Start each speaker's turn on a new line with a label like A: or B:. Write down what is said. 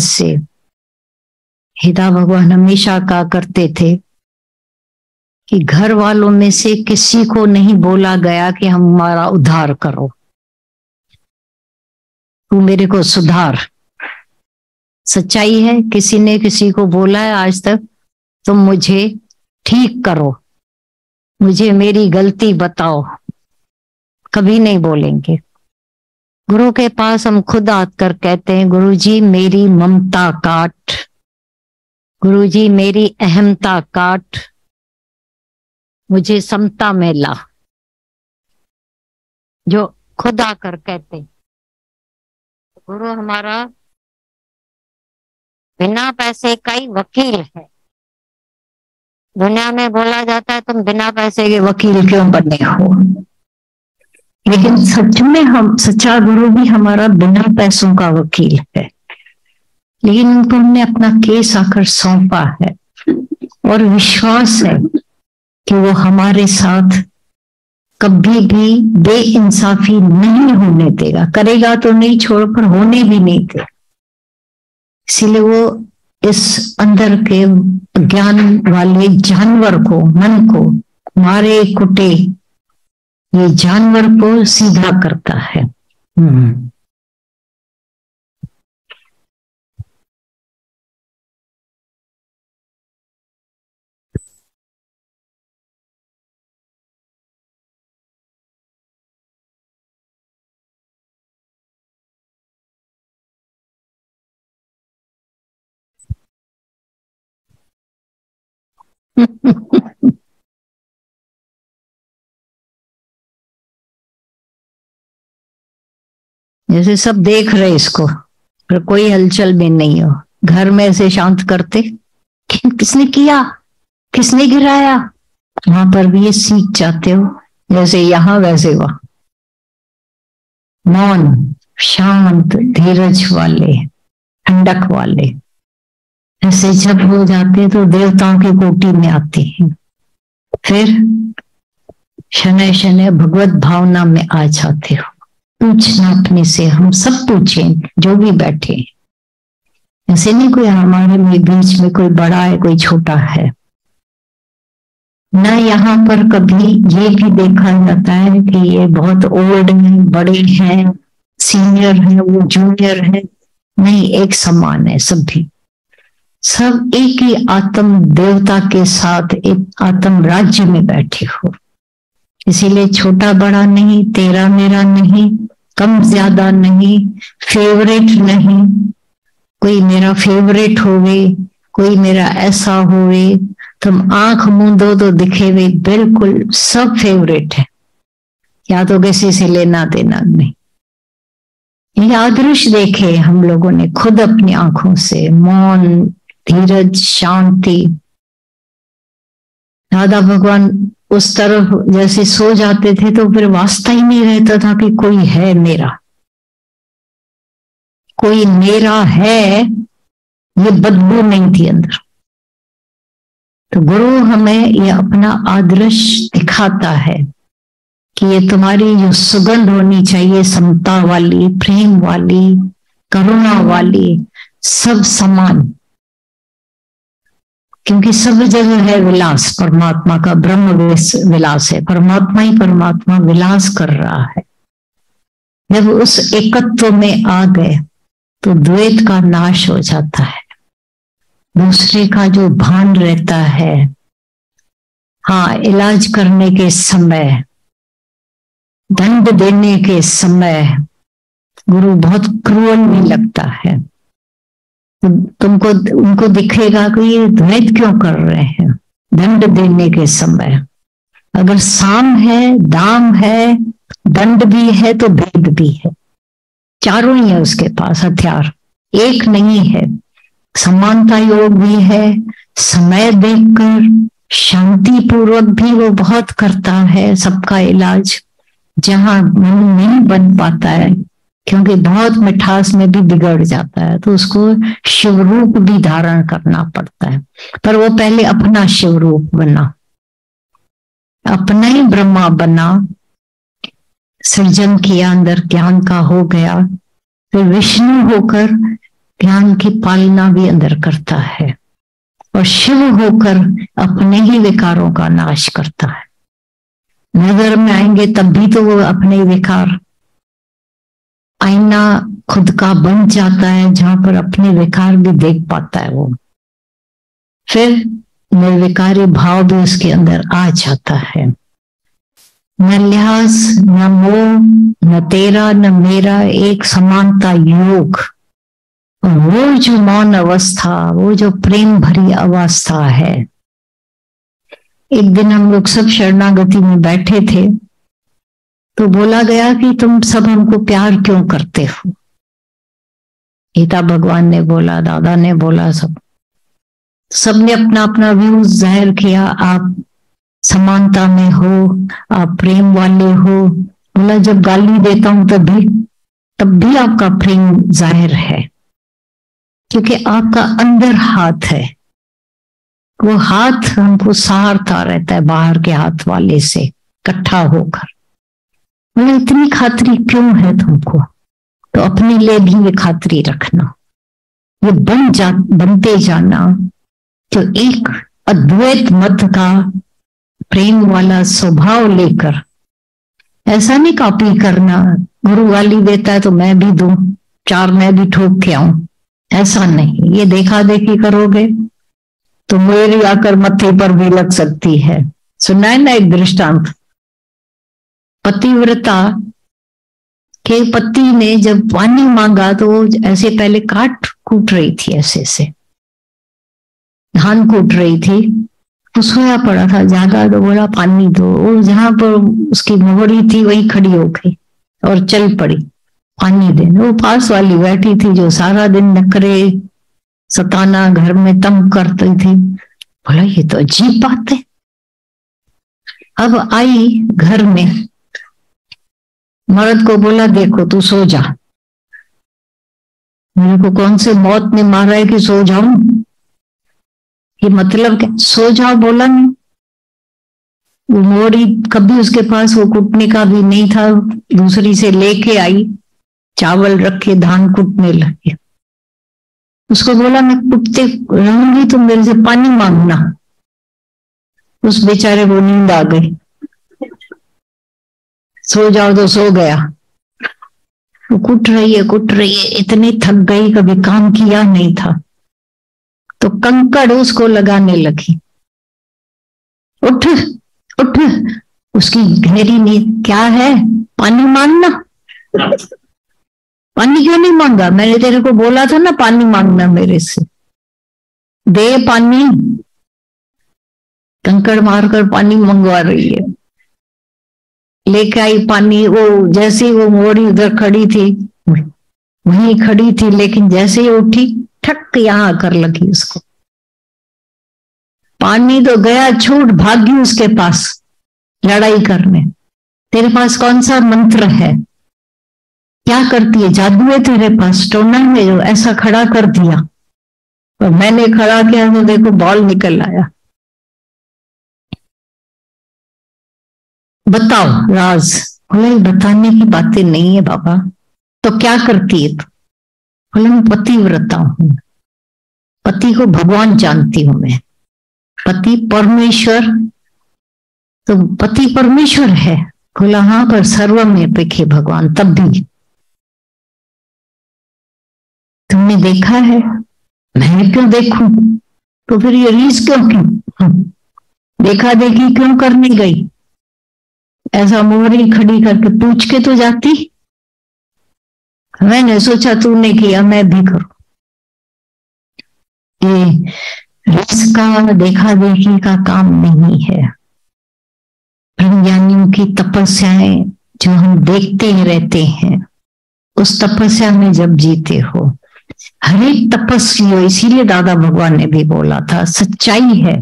A: से। हिदा भगवान हमेशा कहा करते थे कि घर वालों में से किसी को नहीं बोला गया कि हमारा उद्धार करो, तू मेरे को सुधार। सच्चाई है, किसी ने किसी को बोला है आज तक तुम मुझे ठीक करो, मुझे मेरी गलती बताओ? कभी नहीं बोलेंगे। गुरु के पास हम खुद आकर कहते हैं, गुरु जी मेरी ममता काट, गुरु जी मेरी अहमता काट, मुझे समता में ला। जो खुद आकर कहते, गुरु हमारा बिना पैसे का ही वकील है। दुनिया में बोला जाता है तुम बिना पैसे के वकील क्यों बने हो, लेकिन सच में हम सच्चा गुरु भी हमारा बिना पैसों का वकील है। लेकिन उनको हमने अपना केस आकर सौंपा है और विश्वास है कि वो हमारे साथ कभी भी बेइंसाफी नहीं होने देगा। करेगा तो नहीं छोड़, पर होने भी नहीं देगा। इसीलिए वो इस अंदर के ज्ञान वाले जानवर को, मन को, मारे कुटे ये जानवर को सीधा करता है। जैसे सब देख रहे इसको, पर कोई हलचल भी नहीं हो। घर में ऐसे शांत करते, किसने किया, किसने गिराया, वहां पर भी ये सीख जाते हो। जैसे यहाँ वैसे वहां मौन, शांत, धीरज वाले, ठंडक वाले। ऐसे जब हो जाते तो देवताओं की कोटि में आते हैं। फिर शनय शनय भगवत भावना में आ जाते हो। पूछना अपने से, हम सब पूछें जो भी बैठे। ऐसे नहीं कोई हमारे बीच में कोई बड़ा है कोई छोटा है। न यहाँ पर कभी ये भी देखा जाता है कि ये बहुत ओल्ड है, बड़े हैं, सीनियर है, वो जूनियर है। नहीं, एक समान है सभी। सब एक ही आत्म देवता के साथ एक आत्म राज्य में बैठे हो। इसीलिए छोटा बड़ा नहीं, तेरा मेरा नहीं, कम ज्यादा नहीं, फेवरेट नहीं। कोई मेरा फेवरेट होवे, कोई मेरा ऐसा होवे, तुम आंख मूंदो तो दिखे वे बिल्कुल सब फेवरेट है। या तो किसी से लेना देना नहीं। ये आदर्श देखे हम लोगों ने खुद अपनी आंखों से। मौन, धीरज, शांति। दादा भगवान उस तरफ जैसे सो जाते थे तो फिर वास्ता ही नहीं रहता था कि कोई है मेरा, कोई मेरा है, ये बदबू नहीं थी अंदर। तो गुरु हमें ये अपना आदर्श दिखाता है कि ये तुम्हारी जो सुगंध होनी चाहिए, समता वाली, प्रेम वाली, करुणा वाली, सब समान। क्योंकि सब जगह है विलास परमात्मा का, ब्रह्म विलास है। परमात्मा ही परमात्मा विलास कर रहा है। जब उस एकत्व में आ गए तो द्वैत का नाश हो जाता है। दूसरे का जो भान रहता है, हाँ, इलाज करने के समय, दंड देने के समय गुरु बहुत क्रूअल भी लगता है। तुमको उनको दिखेगा कि ये द्वैत क्यों कर रहे हैं। दंड देने के समय अगर साम है, दाम है, दंड भी है तो भेद भी है। चारों ही है उसके पास हथियार, एक नहीं है। समानता योग भी है, समय देखकर शांति पूर्वक भी वो बहुत करता है सबका इलाज। जहां मन नहीं बन पाता है, क्योंकि बहुत मिठास में भी बिगड़ जाता है, तो उसको शिवरूप भी धारण करना पड़ता है। पर वो पहले अपना शिवरूप बना, अपना ही ब्रह्मा बना, सृजन किया, अंदर ज्ञान का हो गया। फिर विष्णु होकर ध्यान की पालना भी अंदर करता है और शिव होकर अपने ही विकारों का नाश करता है। नजर में आएंगे तब भी तो वो अपने विकार, आईना खुद का बन जाता है जहां पर अपने विकार भी देख पाता है वो। फिर निर्विकारी भाव भी उसके अंदर आ जाता है। न ल्यास न मोह न तेरा न मेरा, एक समानता योग। और वो जो मौन अवस्था, वो जो प्रेम भरी अवस्था है। एक दिन हम लोग सब शरणागति में बैठे थे तो बोला गया कि तुम सब हमको प्यार क्यों करते हो। गीता भगवान ने बोला, दादा ने बोला, सबने अपना अपना व्यू जाहिर किया। आप समानता में हो, आप प्रेम वाले हो। बोला जब गाली देता हूं तब भी आपका प्रेम जाहिर है, क्योंकि आपका अंदर हाथ है। वो हाथ हमको सहारता रहता है बाहर के हाथ वाले से इकट्ठा होकर। बोले इतनी खातरी क्यों है तुमको, तो अपने लिए भी ये खातरी रखना, ये बनते जाना। तो एक अद्वैत मत का प्रेम वाला स्वभाव लेकर, ऐसा नहीं कॉपी करना, गुरु गाली देता है तो मैं भी दूं, चार मैं भी ठोक के आऊं, ऐसा नहीं। ये देखा देखी करोगे तो मेरी आकर मत्थे पर भी लग सकती है। सुना है ना एक दृष्टांत, पतिव्रता के पति ने जब पानी मांगा तो वो ऐसे पहले काट कूट रही थी, ऐसे से धान कूट रही थी। वो सोया पड़ा था, जागा तो बोला पानी दो। वो जहां पर उसकी मोहरी थी वहीं खड़ी हो गई और चल पड़ी पानी देने। वो पास वाली बैठी थी जो सारा दिन नखरे सताना घर में तंग करती थी। बोला ये तो अजीब बात है। अब आई घर में, मर्द को बोला देखो तू सो जा। मेरे को कौन से मौत ने मारा है कि सो जाऊं, ये मतलब क्या? सो जाओ बोला नहीं। वो मोरी कभी उसके पास वो कुटने का भी नहीं था, दूसरी से लेके आई, चावल रखे धान कुटने लगे। उसको बोला मैं कुटते रहूंगी तो मेरे से पानी मांगना। उस बेचारे को नींद आ गई, सो जाओ तो सो गया। वो कुट रही है, इतनी थक गई, कभी काम किया नहीं था, तो कंकड़ उसको लगाने लगी। उठ उठ, उसकी गहरी नींद। क्या है? पानी मांगना। पानी क्यों नहीं मांगा? मैंने तेरे को बोला था ना पानी मांगना मेरे से, दे पानी। कंकड़ मारकर पानी मंगवा रही है, लेके आई पानी। वो जैसे वो मोरी उधर खड़ी थी वहीं खड़ी थी, लेकिन जैसे ही उठी ठक यहां आकर लगी उसको। पानी तो गया छूट, भागी उसके पास लड़ाई करने। तेरे पास कौन सा मंत्र है? क्या करती है? जादू है तेरे पास? टोना में जो ऐसा खड़ा कर दिया, और मैंने खड़ा किया तो देखो बॉल निकल आया। बताओ राज। बोले बताने की बातें नहीं है बाबा। तो क्या करती है तू? बोले मैं पतिव्रता हूं, पति को भगवान जानती हूं मैं। पति परमेश्वर, तो पति परमेश्वर है। बोला हाँ, पर सर्व में पेखे भगवान। तब भी तुमने देखा है, मैं क्यों देखूं? तो फिर ये रीस क्यों की? देखा देखी क्यों करने गई? ऐसा मोहरी खड़ी करके पूछ के तो जाती। मैंने सोचा तूने किया मैं भी करूं। ये रीस का, देखा देखी का काम नहीं है। ब्रह्मज्ञानियों की तपस्याएं जो हम देखते ही रहते हैं, उस तपस्या में जब जीते हो, हर एक तपस्वी हो। इसीलिए दादा भगवान ने भी बोला था सच्चाई है